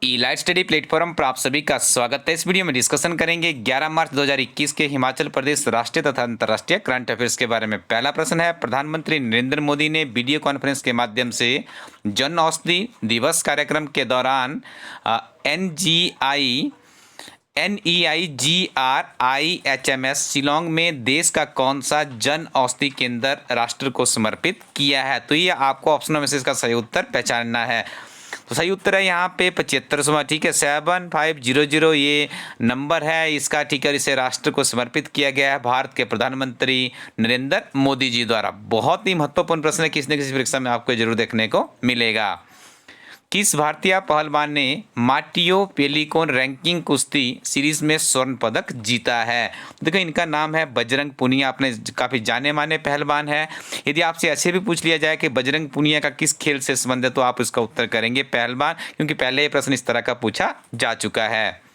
ई light study platform पर आप सभी का स्वागत है। इस वीडियो में डिस्कशन करेंगे 11 मार्च 2021 के हिमाचल प्रदेश राष्ट्रीय तथा अंतर्राष्ट्रीय करंट अफेयर्स के बारे में। पहला प्रश्न है, प्रधानमंत्री नरेंद्र मोदी ने वीडियो कॉन्फ्रेंस के माध्यम से जन औषधि दिवस कार्यक्रम के दौरान NEIGRIHMS शिलोंग में देश का कौन सा जन औषधि केंद्र राष्ट्र को समर्पित किया है। तो ये आपको ऑप्शनों में से इसका सही उत्तर पहचानना है। तो सही उत्तर है यहाँ पे 75वां, ठीक है, 7500 ये नंबर है इसका, ठीक है। और इसे राष्ट्र को समर्पित किया गया है भारत के प्रधानमंत्री नरेंद्र मोदी जी द्वारा। बहुत ही महत्वपूर्ण प्रश्न है, किसी न किसी परीक्षा में आपको जरूर देखने को मिलेगा। किस भारतीय पहलवान ने मार्टियो पेलिकोन रैंकिंग कुश्ती सीरीज में स्वर्ण पदक जीता है। देखो इनका नाम है बजरंग पुनिया, आपने काफ़ी जाने माने पहलवान है। यदि आपसे ऐसे भी पूछ लिया जाए कि बजरंग पुनिया का किस खेल से संबंध है, तो आप इसका उत्तर करेंगे पहलवान, क्योंकि पहले ये प्रश्न इस तरह का पूछा जा चुका है।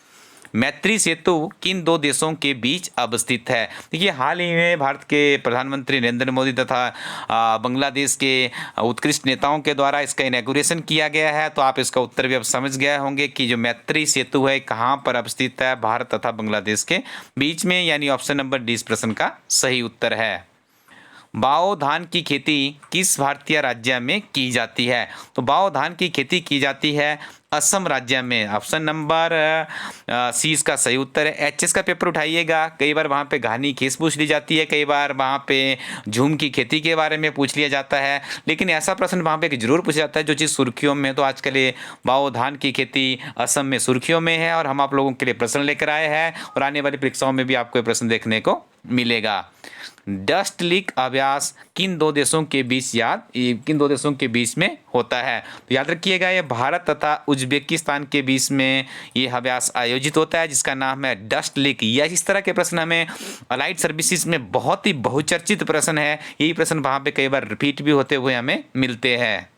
मैत्री सेतु किन दो देशों के बीच अवस्थित है। देखिए हाल ही में भारत के प्रधानमंत्री नरेंद्र मोदी तथा बांग्लादेश के उत्कृष्ट नेताओं के द्वारा इसका इनॉग्रेशन किया गया है। तो आप इसका उत्तर भी अब समझ गए होंगे कि जो मैत्री सेतु है कहाँ पर अवस्थित है, भारत तथा बांग्लादेश के बीच में, यानी ऑप्शन नंबर डी इस प्रश्न का सही उत्तर है। बाओ धान की खेती किस भारतीय राज्य में की जाती है। तो बाओ धान की खेती की जाती है असम राज्य में। ऑप्शन नंबर सी इसका सही उत्तर है। एचएस का पेपर उठाइएगा, कई बार वहाँ पे घानी खेस पूछ ली जाती है, कई बार वहाँ पे झूम की खेती के बारे में पूछ लिया जाता है, लेकिन ऐसा प्रश्न वहाँ पे जरूर पूछा जाता है जो चीज़ सुर्खियों में। तो आजकल ये बाओ धान की खेती असम में सुर्खियों में है और हम आप लोगों के लिए प्रश्न लेकर आए हैं और आने वाली परीक्षाओं में भी आपको ये प्रश्न देखने को मिलेगा। डस्ट लीक अभ्यास किन दो देशों के बीच में होता है। तो याद रखिएगा ये भारत तथा उज्बेकिस्तान के बीच में ये अभ्यास आयोजित होता है, जिसका नाम है डस्ट लीक। या इस तरह के प्रश्न हमें अलाइड सर्विसेज में बहुत ही बहुचर्चित प्रश्न है, यही प्रश्न वहाँ पे कई बार रिपीट भी होते हुए हमें मिलते हैं।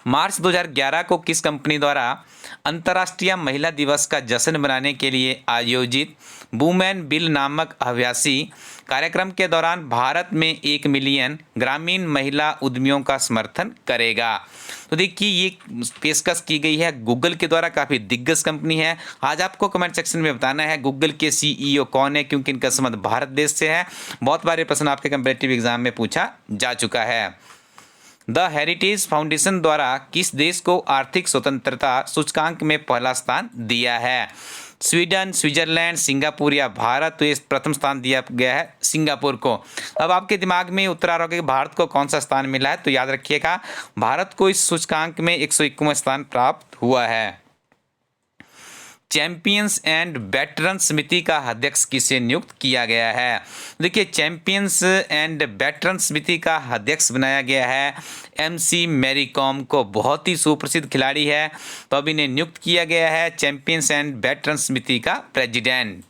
मार्च 2011 को किस कंपनी द्वारा अंतर्राष्ट्रीय महिला दिवस का जश्न मनाने के लिए आयोजित वुमेन बिल नामक हव्यासी कार्यक्रम के दौरान भारत में 1 मिलियन ग्रामीण महिला उद्यमियों का समर्थन करेगा। तो देखिए ये पेशकश की गई है गूगल के द्वारा, काफ़ी दिग्गज कंपनी है। आज आपको कमेंट सेक्शन में बताना है गूगल के CEO कौन है, क्योंकि इनका संबंध भारत देश से है। बहुत बार ये प्रश्न आपके कंपेटिटिव एग्जाम में पूछा जा चुका है। द हेरिटेज फाउंडेशन द्वारा किस देश को आर्थिक स्वतंत्रता सूचकांक में पहला स्थान दिया है। स्वीडन, स्विट्जरलैंड, सिंगापुर या भारत। तो ये प्रथम स्थान दिया गया है सिंगापुर को। अब आपके दिमाग में उत्तर आ रहा होगा कि भारत को कौन सा स्थान मिला है। तो याद रखिएगा भारत को इस सूचकांक में 151वां स्थान प्राप्त हुआ है। चैंपियंस एंड वेटरन समिति का अध्यक्ष किसे नियुक्त किया गया है। देखिए चैंपियंस एंड वेटरन समिति का अध्यक्ष बनाया गया है MC मैरी कॉम को। बहुत ही सुप्रसिद्ध खिलाड़ी है, तो अब इन्हें नियुक्त किया गया है चैंपियंस एंड वेटरन समिति का प्रेसिडेंट।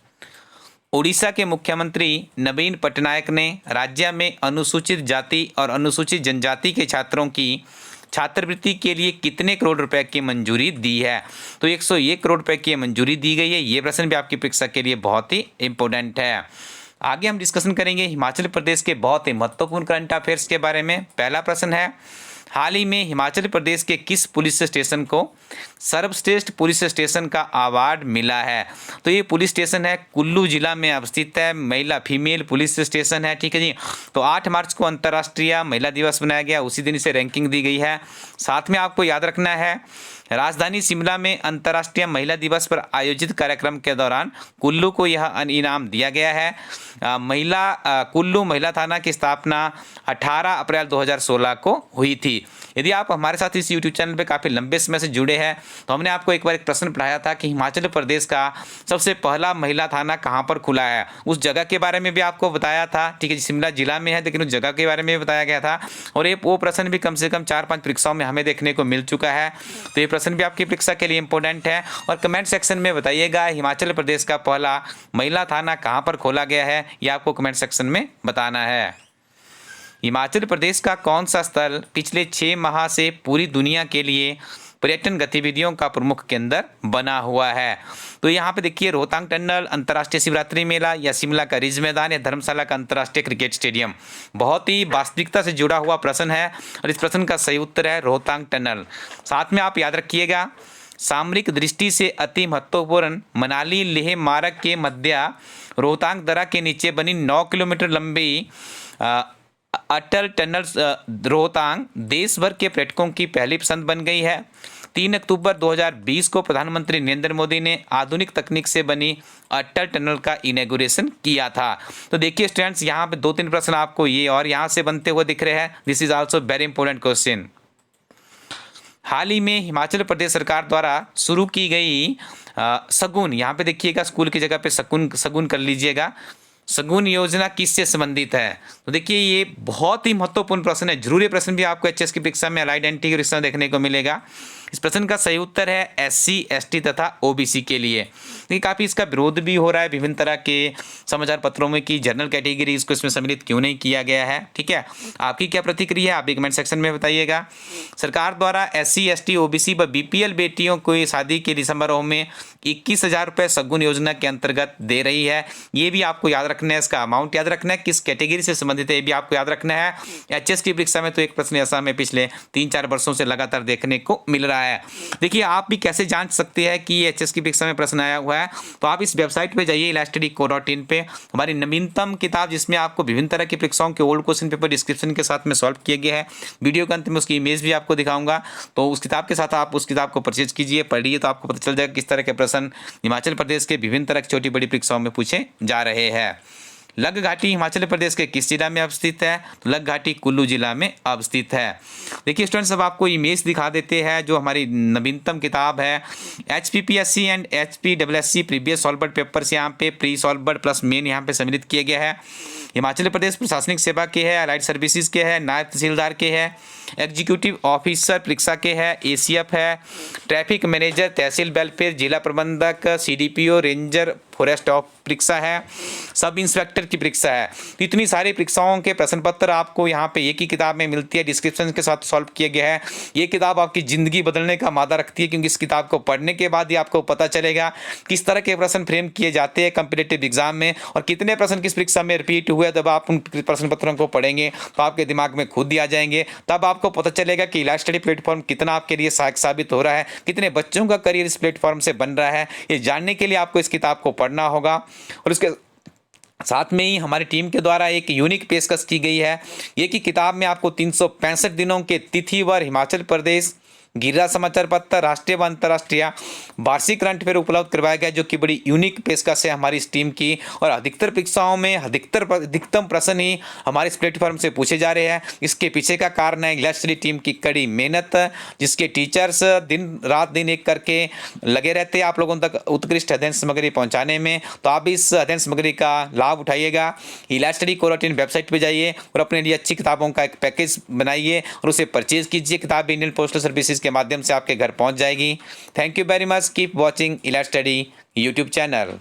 उड़ीसा के मुख्यमंत्री नवीन पटनायक ने राज्य में अनुसूचित जाति और अनुसूचित जनजाति के छात्रों की छात्रवृत्ति के लिए कितने करोड़ रुपए की मंजूरी दी है। तो 101 करोड़ रुपए की मंजूरी दी गई है। ये प्रश्न भी आपकी परीक्षा के लिए बहुत ही इंपॉर्टेंट है। आगे हम डिस्कशन करेंगे हिमाचल प्रदेश के बहुत ही महत्वपूर्ण करंट अफेयर्स के बारे में। पहला प्रश्न है, हाल ही में हिमाचल प्रदेश के किस पुलिस स्टेशन को सर्वश्रेष्ठ पुलिस स्टेशन का अवार्ड मिला है। तो ये पुलिस स्टेशन है कुल्लू जिला में अवस्थित है, महिला फीमेल पुलिस स्टेशन है, ठीक है जी। तो 8 मार्च को अंतर्राष्ट्रीय महिला दिवस मनाया गया, उसी दिन इसे रैंकिंग दी गई है। साथ में आपको याद रखना है राजधानी शिमला में अंतर्राष्ट्रीय महिला दिवस पर आयोजित कार्यक्रम के दौरान कुल्लू को यह इनाम दिया गया है। कुल्लू महिला थाना की स्थापना 18 अप्रैल 2016 को हुई थी। यदि आप हमारे साथ इस YouTube चैनल पे काफ़ी लंबे समय से जुड़े हैं तो हमने आपको एक बार एक प्रश्न पढ़ाया था कि हिमाचल प्रदेश का सबसे पहला महिला थाना कहाँ पर खुला है। उस जगह के बारे में भी आपको बताया था, ठीक है, शिमला जिला में है, लेकिन उस जगह के बारे में भी बताया गया था। और ये वो प्रश्न भी कम से कम 4-5 परीक्षाओं में हमें देखने को मिल चुका है। तो ये प्रश्न भी आपकी परीक्षा के लिए इंपॉर्टेंट है। और कमेंट सेक्शन में बताइएगा हिमाचल प्रदेश का पहला महिला थाना कहाँ पर खोला गया है, ये आपको कमेंट सेक्शन में बताना है। हिमाचल प्रदेश का कौन सा स्थल पिछले 6 माह से पूरी दुनिया के लिए पर्यटन गतिविधियों का प्रमुख केंद्र बना हुआ है। तो यहाँ पे देखिए रोहतांग टनल, अंतर्राष्ट्रीय शिवरात्रि मेला या शिमला का रिज मैदान या धर्मशाला का अंतर्राष्ट्रीय क्रिकेट स्टेडियम। बहुत ही वास्तविकता से जुड़ा हुआ प्रश्न है और इस प्रश्न का सही उत्तर है रोहतांग टनल। साथ में आप याद रखिएगा सामरिक दृष्टि से अति महत्वपूर्ण मनाली लेह मार्ग के मध्य रोहतांग दर्रा के नीचे बनी 9 किलोमीटर लंबी अटल टनल रोहतांग देश भर के पर्यटकों की पहली पसंद बन गई है। 3 अक्टूबर 2020 को प्रधानमंत्री नरेंद्र मोदी ने आधुनिक तकनीक से बनी अटल टनल का इनॉग्रेशन किया था। तो देखिए स्टूडेंट्स, यहाँ पे 2-3 प्रश्न आपको ये और यहाँ से बनते हुए दिख रहे हैं। This is also very important question. हाल ही में हिमाचल प्रदेश सरकार द्वारा शुरू की गई शगुन, यहाँ पे देखिएगा स्कूल की जगह पे शगुन कर लीजिएगा। शगुन योजना किससे संबंधित है? तो देखिए ये बहुत ही महत्वपूर्ण प्रश्न है, जरूरी प्रश्न भी आपको एचएस की परीक्षा में अलाइड एंटी के प्रश्न देखने को मिलेगा। इस प्रश्न का सही उत्तर है एससी, एसटी तथा ओबीसी के लिए। देखिए काफ़ी इसका विरोध भी हो रहा है विभिन्न तरह के समाचार पत्रों में कि जनरल कैटेगरीज को इसमें सम्मिलित क्यों नहीं किया गया है। ठीक है, आपकी क्या प्रतिक्रिया है आप भी कमेंट सेक्शन में बताइएगा। सरकार द्वारा एससी, एसटी, ओबीसी व बीपीएल बेटियों को शादी के समारोह में 21,000 रुपये शगुन योजना के अंतर्गत दे रही है। ये भी आपको याद रखना है, इसका अमाउंट याद रखना है, किस कैटेगरी से संबंधित है ये भी आपको याद रखना है। एचएस की परीक्षा में तो एक प्रश्न ऐसा में पिछले 3-4 वर्षों से लगातार देखने को मिल रहा है। देखिए आप भी कैसे जांच सकते हैं कि एचएस की परीक्षा में प्रश्न आया हुआ है, तो आप इस वेबसाइट पे जाइए elastedco.in पे। हमारी नवीनतम किताब जिसमें आपको विभिन्न तरह की परीक्षाओं के ओल्ड क्वेश्चन पेपर डिस्क्रिप्शन के साथ में सॉल्व किए गए हैं। वीडियो के अंत में उसकी इमेज भी आपको दिखाऊंगा, तो उस किताब के साथ आप उस किताब को परचेज कीजिए, पढ़िए, तो आपको पता चल जाएगा किस तरह के प्रश्न हिमाचल प्रदेश के विभिन्न तरह की छोटी बड़ी परीक्षाओं में पूछे जा रहे हैं। लग घाटी हिमाचल प्रदेश के किस जिला में अवस्थित है? तो लग घाटी कुल्लू जिला में अवस्थित है। देखिए स्टूडेंट्स, अब आपको इमेज दिखा देते हैं जो हमारी नवीनतम किताब है HPPSC and HPSSC previous solved papers, यहाँ पे प्री सॉल्वर्ड प्लस मेन यहाँ पे सम्मिलित किए गए हैं। हिमाचल प्रदेश प्रशासनिक सेवा के है, अलाइड सर्विसेज के है, नायब तहसीलदार के है, एग्जीक्यूटिव ऑफिसर परीक्षा के है, ACF है, ट्रैफिक मैनेजर, तहसील वेलफेयर, जिला प्रबंधक, CDPO, रेंजर फॉरेस्ट ऑफ परीक्षा है, सब इंस्पेक्टर की परीक्षा है। तो इतनी सारी परीक्षाओं के प्रश्न पत्र आपको यहाँ पे एक ही किताब में मिलती है, डिस्क्रिप्शन के साथ सॉल्व किए गए हैं। ये किताब आपकी ज़िंदगी बदलने का मादा रखती है, क्योंकि इस किताब को पढ़ने के बाद ही आपको पता चलेगा किस तरह के प्रश्न फ्रेम किए जाते हैं कम्पिटिटिव एग्जाम में और कितने प्रश्न किस परीक्षा में रिपीट हुए। जब आप उन प्रश्न पत्रों को पढ़ेंगे तो आपके दिमाग में खुद ही आ जाएंगे, तब आपको पता चलेगा कि इलाज स्टडी प्लेटफॉर्म कितना आपके लिए सहायक साबित हो रहा है, कितने बच्चों का करियर इस प्लेटफॉर्म से बन रहा है। ये जानने के लिए आपको इस किताब को पढ़ना होगा। और उसके साथ में ही हमारी टीम के द्वारा एक यूनिक पेशकश की गई है, ये कि किताब में आपको 365 दिनों के तिथिवार हिमाचल प्रदेश गिरिराज समाचार पत्र, राष्ट्रीय व अंतर्राष्ट्रीय वार्षिक करंट अफेयर उपलब्ध करवाया गया, जो कि बड़ी यूनिक पेशकश है हमारी इस टीम की। और अधिकतर परीक्षाओं में अधिकतम प्रश्न ही हमारे इस प्लेटफॉर्म से पूछे जा रहे हैं। इसके पीछे का कारण है इलाज स्टडी टीम की कड़ी मेहनत, जिसके टीचर्स दिन एक करके लगे रहते हैं आप लोगों तक उत्कृष्ट अध्ययन सामग्री पहुँचाने में। तो आप इस अध्ययन सामग्री का लाभ उठाइएगा। elastedco.in वेबसाइट पर जाइए और अपने लिए अच्छी किताबों का एक पैकेज बनाइए और उसे परचेज कीजिए। किताब इंडियन पोस्टल सर्विसेज के माध्यम से आपके घर पहुंच जाएगी। Thank you very much, keep watching इलाज स्टडी यूट्यूब चैनल।